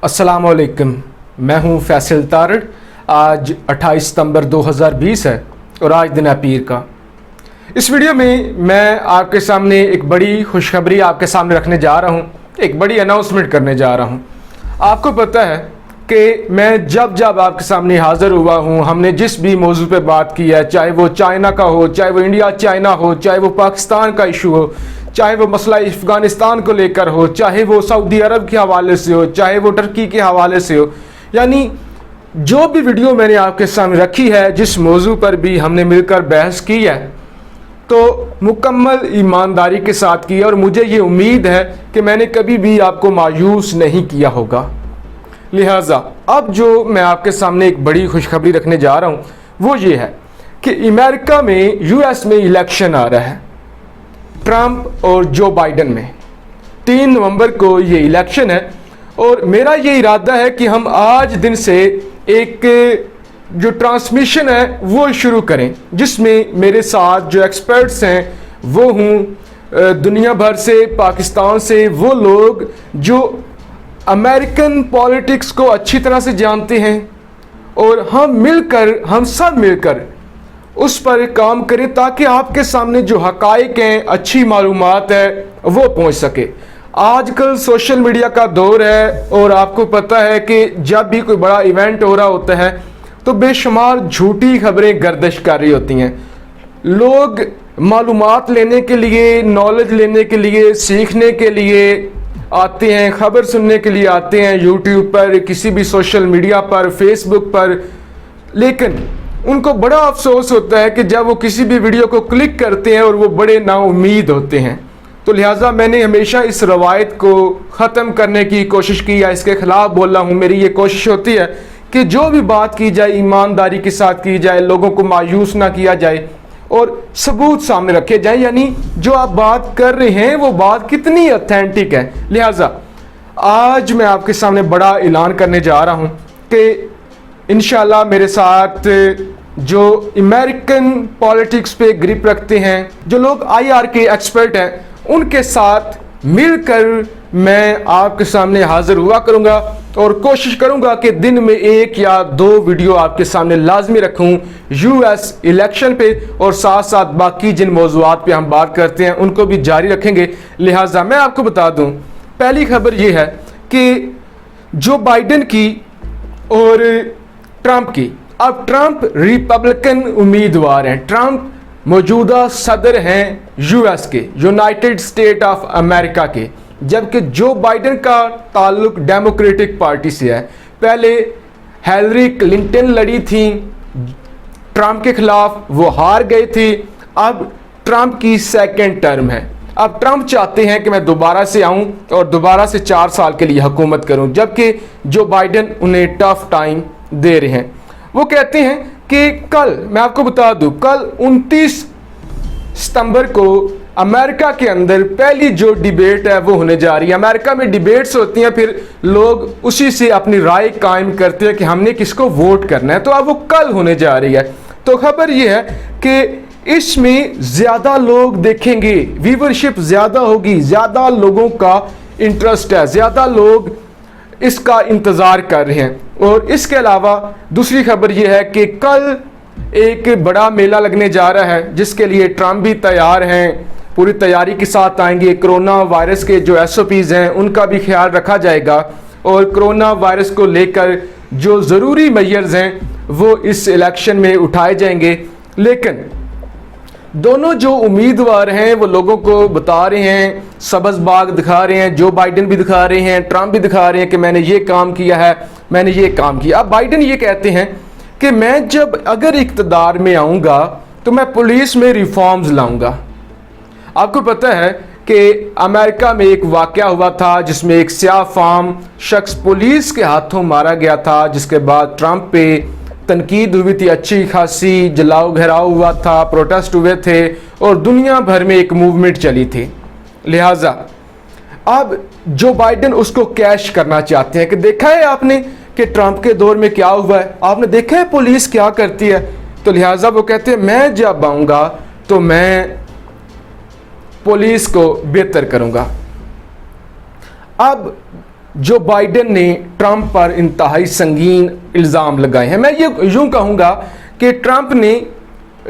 अस्सलामुअलैकुम, मैं हूं फैसल तारड़। आज 28 सितंबर 2020 है और आज दिन है पीर का। इस वीडियो में मैं आपके सामने एक बड़ी खुशखबरी आपके सामने रखने जा रहा हूं, एक बड़ी अनाउंसमेंट करने जा रहा हूं। आपको पता है कि मैं जब आपके सामने हाज़िर हुआ हूं, हमने जिस भी मौजू पे बात की है, चाहे वो चाइना का हो, चाहे वो इंडिया चाइना हो, चाहे वो पाकिस्तान का इशू हो, चाहे वो मसला अफ़गानिस्तान को लेकर हो, चाहे वो सऊदी अरब के हवाले से हो, चाहे वो टर्की के हवाले से हो, यानी जो भी वीडियो मैंने आपके सामने रखी है, जिस मौजू पर भी हमने मिलकर बहस की है, तो मुकम्मल ईमानदारी के साथ की है और मुझे ये उम्मीद है कि मैंने कभी भी आपको मायूस नहीं किया होगा। लिहाजा अब जो मैं आपके सामने एक बड़ी खुशखबरी रखने जा रहा हूँ वो ये है कि अमेरिका में, यूएस में इलेक्शन आ रहा है, ट्रंप और जो बाइडन में। 3 नवंबर को ये इलेक्शन है और मेरा ये इरादा है कि हम आज दिन से एक जो ट्रांसमिशन है वो शुरू करें, जिसमें मेरे साथ जो एक्सपर्ट्स हैं वो हूँ दुनिया भर से, पाकिस्तान से, वो लोग जो अमेरिकन पॉलिटिक्स को अच्छी तरह से जानते हैं और हम सब मिलकर उस पर काम करें ताकि आपके सामने जो हकाइक हैं, अच्छी मालूमात है, वो पहुंच सके। आजकल सोशल मीडिया का दौर है और आपको पता है कि जब भी कोई बड़ा इवेंट हो रहा होता है तो बेशुमार झूठी खबरें गर्दिश कर रही होती हैं। लोग मालूमात लेने के लिए, नॉलेज लेने के लिए, सीखने के लिए आते हैं, खबर सुनने के लिए आते हैं यूट्यूब पर, किसी भी सोशल मीडिया पर, फेसबुक पर, लेकिन उनको बड़ा अफसोस होता है कि जब वो किसी भी वीडियो को क्लिक करते हैं और वो बड़े नाउम्मीद होते हैं। तो लिहाजा मैंने हमेशा इस रवायत को ख़त्म करने की कोशिश की है, इसके ख़िलाफ़ बोला हूँ। मेरी ये कोशिश होती है कि जो भी बात की जाए ईमानदारी के साथ की जाए, लोगों को मायूस ना किया जाए और सबूत सामने रखे जाए, यानी जो आप बात कर रहे हैं वो बात कितनी ऑथेंटिक है। लिहाजा आज मैं आपके सामने बड़ा ऐलान करने जा रहा हूँ कि इंशाल्लाह मेरे साथ जो अमेरिकन पॉलिटिक्स पे ग्रिप रखते हैं, जो लोग आईआर के एक्सपर्ट हैं, उनके साथ मिलकर मैं आपके सामने हाजिर हुआ करूंगा और कोशिश करूंगा कि दिन में 1 या 2 वीडियो आपके सामने लाजमी रखूं यूएस इलेक्शन पे, और साथ साथ बाकी जिन मौज़ूआत पे हम बात करते हैं उनको भी जारी रखेंगे। लिहाजा मैं आपको बता दूं, पहली खबर ये है कि जो बाइडन की और ट्रंप की, अब ट्रंप रिपब्लिकन उम्मीदवार हैं, ट्रंप मौजूदा सदर हैं यूएस के, यूनाइटेड स्टेट ऑफ अमेरिका के, जबकि जो बाइडन का ताल्लुक डेमोक्रेटिक पार्टी से है। पहले हिलरी क्लिंटन लड़ी थी ट्रंप के खिलाफ, वो हार गए थे। अब ट्रंप की 2nd टर्म है। अब ट्रंप चाहते हैं कि मैं दोबारा से आऊं और दोबारा से 4 साल के लिए हुकूमत करूं, जबकि जो बाइडन उन्हें टफ टाइम दे रहे हैं। वो कहते हैं कि कल, मैं आपको बता दूं, कल 29 सितंबर को अमेरिका के अंदर पहली जो डिबेट है वो होने जा रही है। अमेरिका में डिबेट्स होती हैं, फिर लोग उसी से अपनी राय कायम करते हैं कि हमने किसको वोट करना है। तो अब वो कल होने जा रही है। तो खबर ये है कि इसमें ज़्यादा लोग देखेंगे, व्यूवरशिप ज़्यादा होगी, ज़्यादा लोगों का इंटरेस्ट है, ज़्यादा लोग इसका इंतज़ार कर रहे हैं। और इसके अलावा दूसरी खबर यह है कि कल एक बड़ा मेला लगने जा रहा है जिसके लिए ट्रंप भी तैयार हैं, पूरी तैयारी के साथ आएंगे। कोरोना वायरस के जो SOPs हैं उनका भी ख्याल रखा जाएगा और कोरोना वायरस को लेकर जो ज़रूरी मेजर्स हैं वो इस इलेक्शन में उठाए जाएंगे। लेकिन दोनों जो उम्मीदवार हैं वो लोगों को बता रहे हैं, सब्ज़ बाग दिखा रहे हैं, जो बाइडन भी दिखा रहे हैं, ट्रंप भी दिखा रहे हैं कि मैंने ये काम किया है, मैंने ये काम किया। अब बाइडन ये कहते हैं कि मैं जब अगर इक़्तिदार में आऊँगा तो मैं पुलिस में रिफॉर्म्स लाऊंगा। आपको पता है कि अमेरिका में एक वाक़या हुआ था जिसमें एक स्याह फाम शख्स पुलिस के हाथों मारा गया था, जिसके बाद ट्रंप पे तनकीद हुई थी, अच्छी खासी जलाओ घेराव हुआ था, प्रोटेस्ट हुए थे और दुनिया भर में एक मूवमेंट चली थी। लिहाजा अब जो बाइडन उसको कैश करना चाहते हैं कि देखा है आपने कि ट्रंप के दौर में क्या हुआ है, आपने देखा है पुलिस क्या करती है। तो लिहाजा वो कहते हैं मैं जब आऊँगा तो मैं पुलिस को बेहतर करूँगा। अब जो बाइडेन ने ट्रंप पर इंतहाई संगीन इल्ज़ाम लगाए हैं। मैं ये यूं कहूँगा कि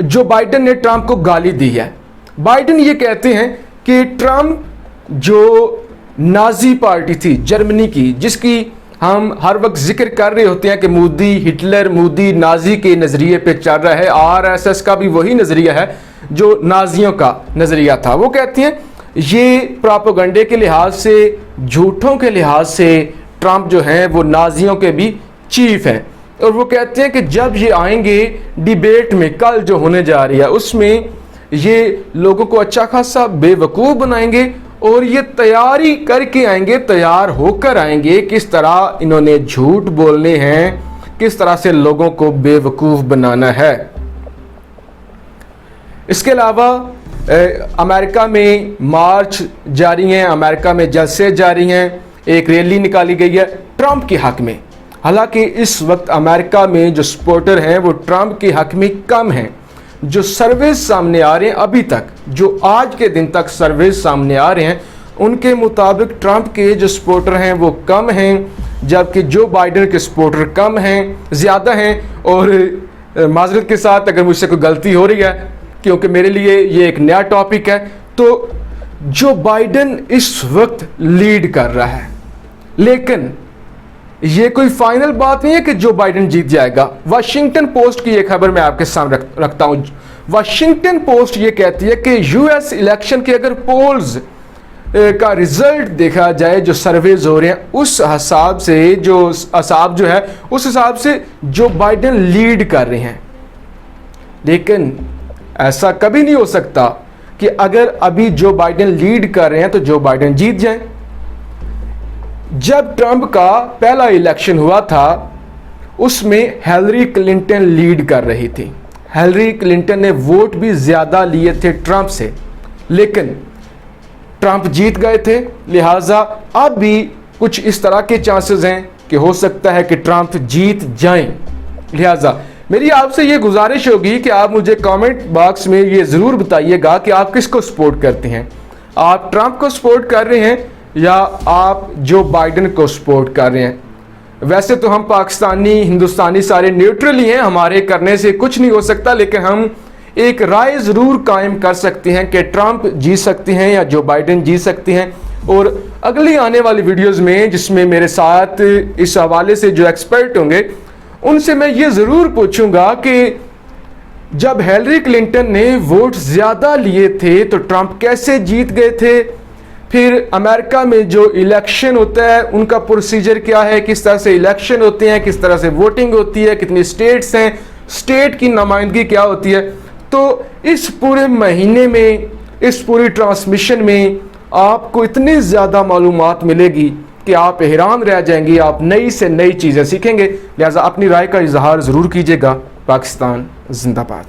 जो बाइडेन ने ट्रंप को गाली दी है। बाइडेन ये कहते हैं कि ट्रंप जो नाजी पार्टी थी जर्मनी की, जिसकी हम हर वक्त जिक्र कर रहे होते हैं कि मोदी हिटलर, मोदी नाजी के नज़रिए पे चल रहा है, आरएसएस का भी वही नज़रिया है जो नाजियों का नज़रिया था। वो कहते हैं ये प्रोपेगेंडे के लिहाज से, झूठों के लिहाज से ट्रंप जो हैं वो नाजियों के भी चीफ हैं। और वो कहते हैं कि जब ये आएंगे डिबेट में, कल जो होने जा रही है उसमें, ये लोगों को अच्छा खासा बेवकूफ़ बनाएंगे और ये तैयारी करके आएंगे, तैयार होकर आएंगे किस तरह इन्होंने झूठ बोलने हैं, किस तरह से लोगों को बेवकूफ़ बनाना है। इसके अलावा अमेरिका में मार्च जारी हैं, अमेरिका में जलसे जारी हैं, एक रैली निकाली गई है ट्रंप के हक में। हालांकि इस वक्त अमेरिका में जो सपोर्टर हैं वो ट्रंप के हक में कम हैं। जो सर्वेस सामने आ रहे हैं अभी तक, जो आज के दिन तक सर्वेस सामने आ रहे हैं, उनके मुताबिक ट्रंप के जो सपोर्टर हैं वो कम हैं, जबकि जो बाइडेन के सपोर्टर कम हैं, ज़्यादा हैं। और माजरत के साथ अगर मुझसे कोई गलती हो रही है, क्योंकि मेरे लिए ये एक नया टॉपिक है, तो जो बाइडेन इस वक्त लीड कर रहा है, लेकिन ये कोई फाइनल बात नहीं है कि जो बाइडेन जीत जाएगा। वाशिंगटन पोस्ट की एक खबर मैं आपके सामने रखता हूं। वाशिंगटन पोस्ट ये कहती है कि यूएस इलेक्शन के अगर पोल्स का रिजल्ट देखा जाए, जो सर्वेज हो रहे हैं, उस हिसाब से उस हिसाब से जो बाइडेन लीड कर रहे हैं। लेकिन ऐसा कभी नहीं हो सकता कि अगर अभी जो बाइडेन लीड कर रहे हैं तो जो बाइडेन जीत जाए। जब ट्रंप का पहला इलेक्शन हुआ था उसमें हिलरी क्लिंटन लीड कर रही थी। हिलरी क्लिंटन ने वोट भी ज़्यादा लिए थे ट्रंप से, लेकिन ट्रंप जीत गए थे। लिहाजा अब भी कुछ इस तरह के चांसेस हैं कि हो सकता है कि ट्रंप जीत जाएं। लिहाजा मेरी आपसे ये गुजारिश होगी कि आप मुझे कमेंट बॉक्स में ये ज़रूर बताइएगा कि आप किसको सपोर्ट करते हैं। आप ट्रंप को सपोर्ट कर रहे हैं या आप जो बाइडेन को सपोर्ट कर रहे हैं। वैसे तो हम पाकिस्तानी, हिंदुस्तानी सारे न्यूट्रल ही हैं, हमारे करने से कुछ नहीं हो सकता, लेकिन हम एक राय ज़रूर कायम कर सकते हैं कि ट्रंप जीत सकते हैं या जो बाइडेन जीत सकते हैं। और अगली आने वाली वीडियोज़ में, जिसमें मेरे साथ इस हवाले से जो एक्सपर्ट होंगे, उनसे मैं ये ज़रूर पूछूंगा कि जब हिलरी क्लिंटन ने वोट ज़्यादा लिए थे तो ट्रंप कैसे जीत गए थे। फिर अमेरिका में जो इलेक्शन होता है उनका प्रोसीजर क्या है, किस तरह से इलेक्शन होते हैं, किस तरह से वोटिंग होती है, कितनी स्टेट्स हैं, स्टेट की नुमाइंदगी क्या होती है। तो इस पूरे महीने में, इस पूरी ट्रांसमिशन में आपको इतनी ज़्यादा मालूमात मिलेगी कि आप हैरान रह जाएंगे, आप नई से नई चीज़ें सीखेंगे। लिहाजा अपनी राय का इजहार ज़रूर कीजिएगा। पाकिस्तान जिंदाबाद।